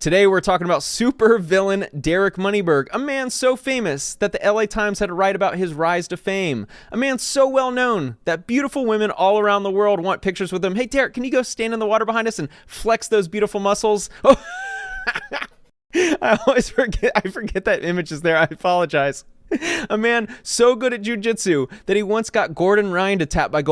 Today we're talking about super villain Derek Moneyberg, a man so famous that the LA Times had to write about his rise to fame. A man so well known that beautiful women all around the world want pictures with him. Hey Derek, can you go stand in the water behind us and flex those beautiful muscles? Oh, I forget that image is there. I apologize. A man so good at jiu-jitsu that he once got Gordon Ryan to tap by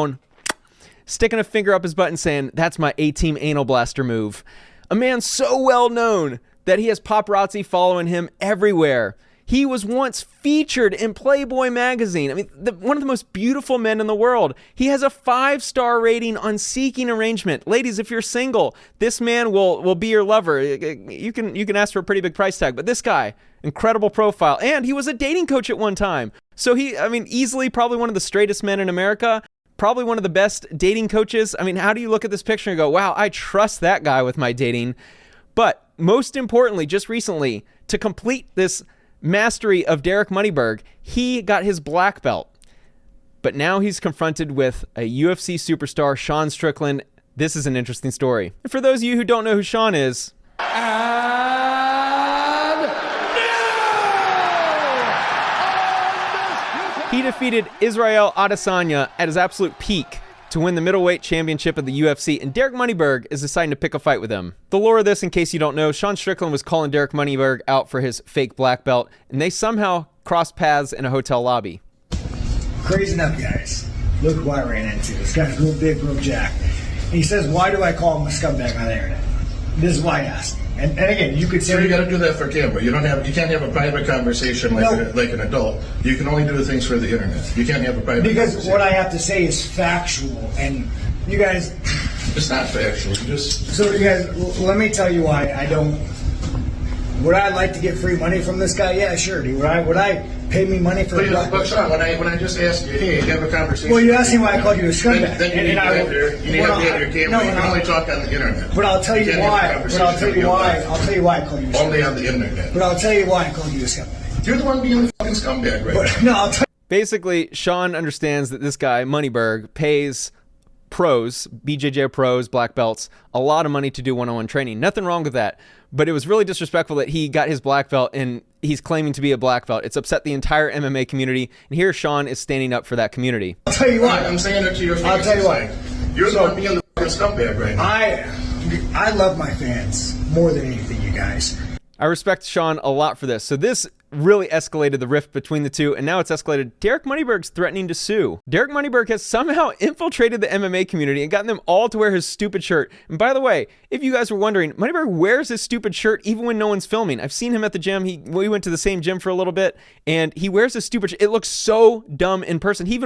sticking a finger up his butt and saying, "That's my A-team anal blaster move." A man so well known that he has paparazzi following him everywhere. He was once featured in Playboy magazine. I mean, one of the most beautiful men in the world. He has a 5-star rating on Seeking Arrangement. Ladies, if you're single, this man will be your lover. You can ask for a pretty big price tag, but this guy, incredible profile. And he was a dating coach at one time. So easily probably one of the straightest men in America. Probably one of the best dating coaches. I mean, how do you look at this picture and go, wow, I trust that guy with my dating? But most importantly, just recently, to complete this mastery of Derek Moneyberg, he got his black belt. But now he's confronted with a UFC superstar, Sean Strickland. This is an interesting story. And for those of you who don't know who Sean is, he defeated Israel Adesanya at his absolute peak to win the middleweight championship of the UFC, and Derek Moneyberg is deciding to pick a fight with him. The lore of this, in case you don't know, Sean Strickland was calling Derek Moneyberg out for his fake black belt, and they somehow crossed paths in a hotel lobby. Crazy enough, guys. Look who I ran into. This guy's real big, real jack. And he says, why do I call him a scumbag on the internet? This is why I asked. And again, you could say... So you got to do that for camera. You can't have a private conversation like an adult. You can only do things for the internet. You can't have a private because conversation. What I have to say is factual, and you guys... It's not factual. So you guys, let me tell you why I don't... Would I like to get free money from this guy? Yeah, sure. Would I pay me money for... But Sean, when I just asked you, hey, have a conversation... Well, you asked me why I called you a scumbag. Then you need to have your camera. You can only talk on the internet. But I'll tell you why. I'll tell you why I called you a scumbag. Only on the internet. But I'll tell you why I called you a scumbag. You're the one being the fucking scumbag right now. No, I'll tell you. Basically, Sean understands that this guy, Moneyberg, pays pros, BJJ pros, black belts, a lot of money to do one-on-one training. Nothing wrong with that. But it was really disrespectful that he got his black belt and he's claiming to be a black belt. It's upset the entire MMA community. And here Sean is standing up for that community. I'll tell you why. I'm saying it to your face. I'll tell you why. You're the one being the fucking scumbag right now. I love my fans more than anything, you guys. I respect Sean a lot for this. So this really escalated the rift between the two, and now it's escalated. Derek Moneyberg's threatening to sue. Derek Moneyberg has somehow infiltrated the MMA community and gotten them all to wear his stupid shirt. And by the way, if you guys were wondering, Moneyberg wears his stupid shirt even when no one's filming. I've seen him at the gym. We went to the same gym for a little bit, and he wears his stupid shirt. It looks so dumb in person. He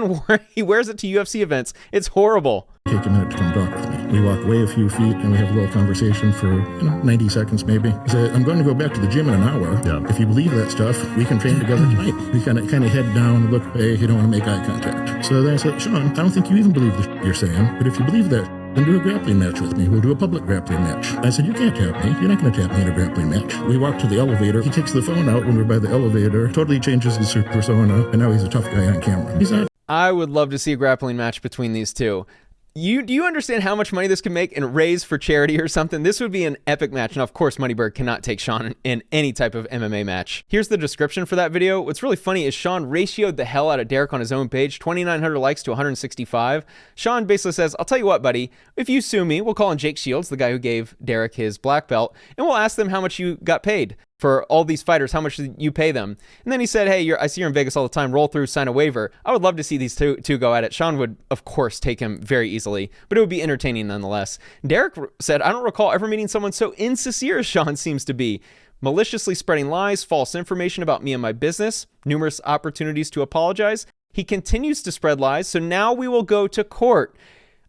wears it to UFC events. It's horrible. Take a minute to come talk with me. We walk away a few feet and we have a little conversation for 90 seconds maybe. I said, I'm going to go back to the gym in an hour. Yeah. If you believe that stuff, we can train together tonight. We kind of head down, look away, you don't want to make eye contact. So then I said, Sean, I don't think you even believe the shit you're saying, but if you believe that, then do a grappling match with me. We'll do a public grappling match. I said, you can't tap me. You're not going to tap me in a grappling match. We walk to the elevator. He takes the phone out when we're by the elevator, totally changes his persona, and now he's a tough guy on camera. He's not. I would love to see a grappling match between these two. Do you understand how much money this could make and raise for charity or something? This would be an epic match. Now, of course, Moneyberg cannot take Sean in any type of MMA match. Here's the description for that video. What's really funny is Sean ratioed the hell out of Derek on his own page, 2,900 likes to 165. Sean basically says, I'll tell you what, buddy, if you sue me, we'll call in Jake Shields, the guy who gave Derek his black belt, and we'll ask them how much you got paid. For all these fighters, how much did you pay them? And then he said, hey, I see you're in Vegas all the time. Roll through, sign a waiver. I would love to see these two go at it. Sean would, of course, take him very easily, but it would be entertaining nonetheless. Derek said, I don't recall ever meeting someone so insincere as Sean seems to be. Maliciously spreading lies, false information about me and my business, numerous opportunities to apologize. He continues to spread lies, so now we will go to court.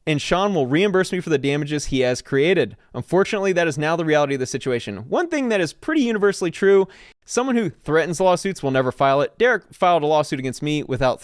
And Sean will reimburse me for the damages he has created. Unfortunately, that is now the reality of the situation. One thing that is pretty universally true, someone who threatens lawsuits will never file it. Derek filed a lawsuit against me without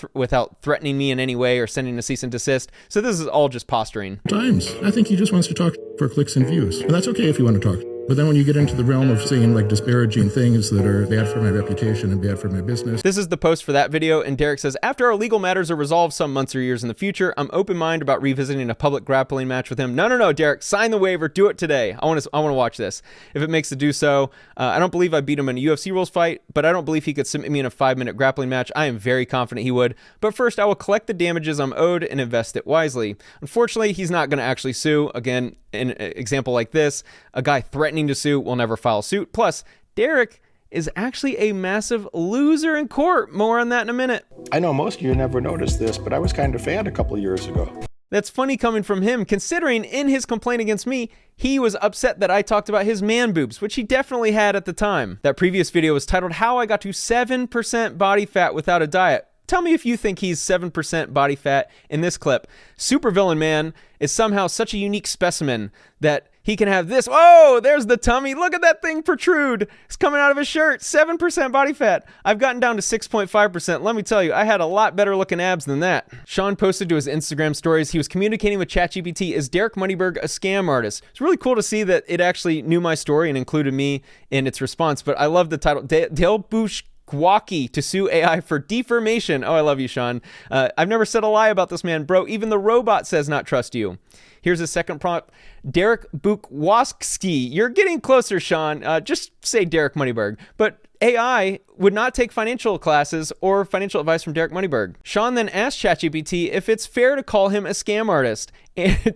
threatening me in any way or sending a cease and desist. So this is all just posturing. Times. I think he just wants to talk for clicks and views. And that's okay if you want to talk. But then when you get into the realm of saying like disparaging things that are bad for my reputation and bad for my business. This is the post for that video, and Derek says, after our legal matters are resolved some months or years in the future, I'm open-minded about revisiting a public grappling match with him. No, Derek, sign the waiver, do it today. I want to watch this. If it makes it do so, I don't believe I beat him in a UFC rules fight, but I don't believe he could submit me in a 5-minute grappling match. I am very confident he would. But first, I will collect the damages I'm owed and invest it wisely. Unfortunately, he's not going to actually sue. Again, in an example like this, a guy threatening to sue will never file suit. Plus, Derek is actually a massive loser in court. More on that in a minute. I know most of you never noticed this, but I was kind of fat a couple of years ago. That's funny coming from him, considering in his complaint against me, he was upset that I talked about his man boobs, which he definitely had at the time. That previous video was titled, How I Got to 7% Body Fat Without a Diet. Tell me if you think he's 7% body fat in this clip. Supervillain man is somehow such a unique specimen that he can have this. Oh, there's the tummy. Look at that thing protrude. It's coming out of his shirt. 7% body fat. I've gotten down to 6.5%. Let me tell you, I had a lot better looking abs than that. Sean posted to his Instagram stories he was communicating with ChatGPT. Is Derek Moneyberg a scam artist? It's really cool to see that it actually knew my story and included me in its response. But I love the title. Dale Bush Gwaki to sue AI for defamation. Oh, I love you, Sean. I've never said a lie about this man, bro. Even the robot says not trust you. Here's a second prompt. Derek Bukwaski. You're getting closer, Sean. Just say Derek Moneyberg. But AI would not take financial classes or financial advice from Derek Moneyberg. Sean then asked ChatGPT if it's fair to call him a scam artist.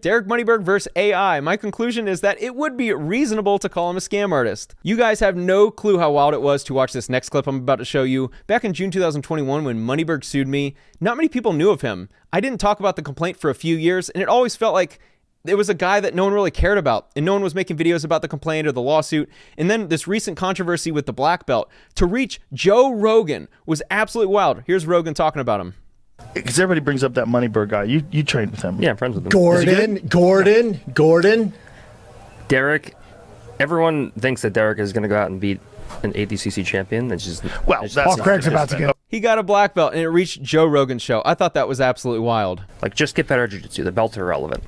Derek Moneyberg versus AI. My conclusion is that it would be reasonable to call him a scam artist. You guys have no clue how wild it was to watch this next clip I'm about to show you. Back in June 2021, when Moneyberg sued me, not many people knew of him. I didn't talk about the complaint for a few years, and it always felt like it was a guy that no one really cared about, and no one was making videos about the complaint or the lawsuit. And then this recent controversy with the black belt to reach Joe Rogan was absolutely wild. Here's Rogan talking about him. Because everybody brings up that Moneyberg guy. You trained with him. Yeah, I'm friends with him. Gordon. Derek, everyone thinks that Derek is going to go out and beat an ADCC champion. That's just Paul Craig's about to get. He got a black belt, and it reached Joe Rogan's show. I thought that was absolutely wild. like just get better at jiu-jitsu. The belts are irrelevant.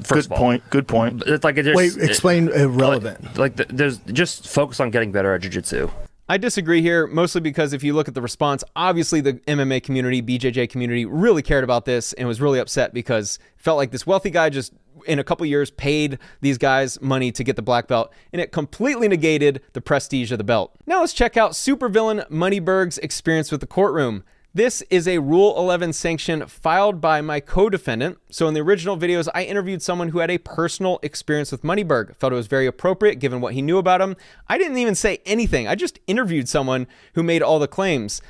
First of all. Good point. It's like Explain irrelevant. There's just focus on getting better at jiu-jitsu. I disagree here, mostly because if you look at the response, obviously the MMA community, BJJ community, really cared about this and was really upset because it felt like this wealthy guy just in a couple years paid these guys money to get the black belt, and it completely negated the prestige of the belt. Now let's check out supervillain Moneyberg's experience with the courtroom. This is a Rule 11 sanction filed by my co-defendant. So in the original videos, I interviewed someone who had a personal experience with Moneyberg. Felt it was very appropriate given what he knew about him. I didn't even say anything. I just interviewed someone who made all the claims.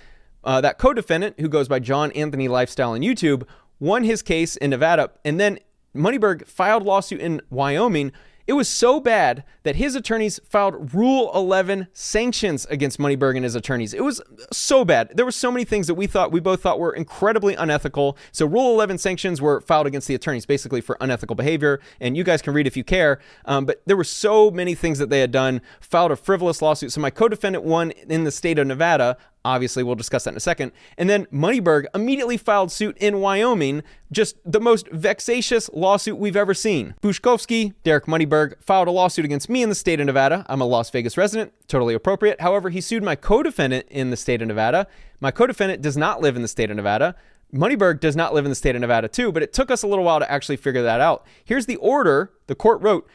That co-defendant, who goes by John Anthony Lifestyle on YouTube, won his case in Nevada, and then Moneyberg filed lawsuit in Wyoming. It was so bad that his attorneys filed Rule 11 sanctions against Moneyberg and his attorneys. It was so bad. There were so many things that we both thought were incredibly unethical. So Rule 11 sanctions were filed against the attorneys, basically for unethical behavior. And you guys can read if you care. But there were so many things that they had done, filed a frivolous lawsuit. So my co-defendant won in the state of Nevada. Obviously, we'll discuss that in a second. And then Moneyberg immediately filed suit in Wyoming, just the most vexatious lawsuit we've ever seen. Bushkovsky, Derek Moneyberg, filed a lawsuit against me in the state of Nevada. I'm a Las Vegas resident, totally appropriate. However, he sued my co-defendant in the state of Nevada. My co-defendant does not live in the state of Nevada. Moneyberg does not live in the state of Nevada too, but it took us a little while to actually figure that out. Here's the order the court wrote.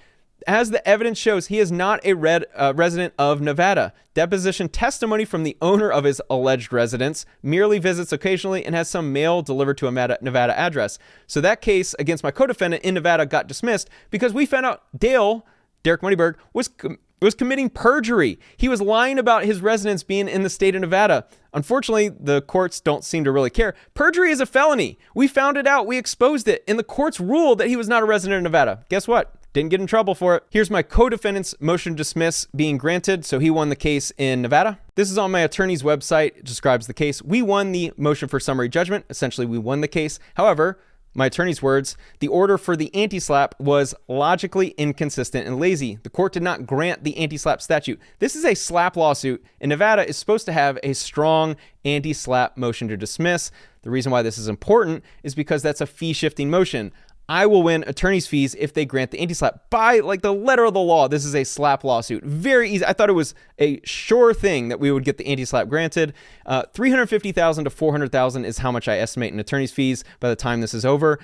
As the evidence shows, he is not a resident of Nevada. Deposition testimony from the owner of his alleged residence, merely visits occasionally, and has some mail delivered to a Nevada address. So that case against my co-defendant in Nevada got dismissed because we found out Derek Moneyberg, was committing perjury. He was lying about his residence being in the state of Nevada. Unfortunately, the courts don't seem to really care. Perjury is a felony. We found it out. We exposed it. And the courts ruled that he was not a resident of Nevada. Guess what? Didn't get in trouble for it. Here's my co-defendant's motion to dismiss being granted. So he won the case in Nevada. This is on my attorney's website. It describes the case. We won the motion for summary judgment. Essentially, we won the case. However, my attorney's words, the order for the anti-slap was logically inconsistent and lazy. The court did not grant the anti-slap statute. This is a slap lawsuit, and Nevada is supposed to have a strong anti-slap motion to dismiss. The reason why this is important is because that's a fee-shifting motion. I will win attorney's fees if they grant the anti-slap. By like the letter of the law, this is a slap lawsuit. Very easy. I thought it was a sure thing that we would get the anti-slap granted. $350,000 to $400,000 is how much I estimate in attorney's fees by the time this is over.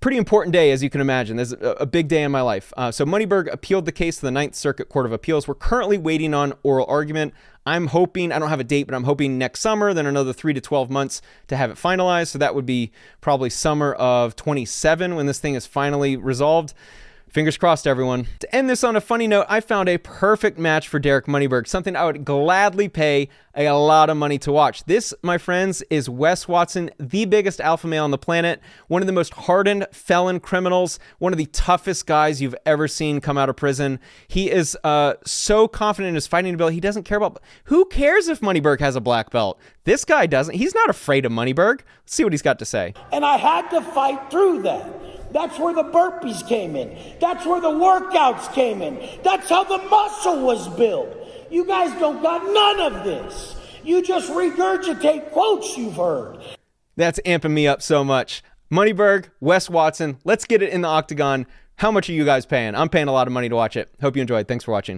Pretty important day, as you can imagine. There's a big day in my life. So Moneyberg appealed the case to the Ninth Circuit Court of Appeals. We're currently waiting on oral argument. I'm hoping, I don't have a date, but I'm hoping next summer, then another 3 to 12 months to have it finalized. So that would be probably summer of 27 when this thing is finally resolved. Fingers crossed, everyone. To end this on a funny note, I found a perfect match for Derek Moneyberg, something I would gladly pay a lot of money to watch. This, my friends, is Wes Watson, the biggest alpha male on the planet, one of the most hardened felon criminals, one of the toughest guys you've ever seen come out of prison. He is so confident in his fighting ability. He doesn't care about... Who cares if Moneyberg has a black belt? This guy doesn't. He's not afraid of Moneyberg. Let's see what he's got to say. And I had to fight through that. That's where the burpees came in. That's where the workouts came in. That's how the muscle was built. You guys don't got none of this. You just regurgitate quotes you've heard. That's amping me up so much. Moneyberg, Wes Watson, let's get it in the octagon. How much are you guys paying? I'm paying a lot of money to watch it. Hope you enjoyed. Thanks for watching.